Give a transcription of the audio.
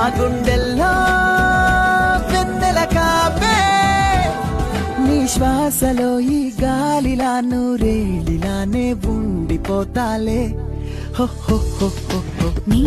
నా గుండెల్లో వెన్నెల కాపే నీ శ్వాసలో ఈ గాలిలా నూరేలిలానే ఉండిపోతాలే హో హో హో హో హో నీ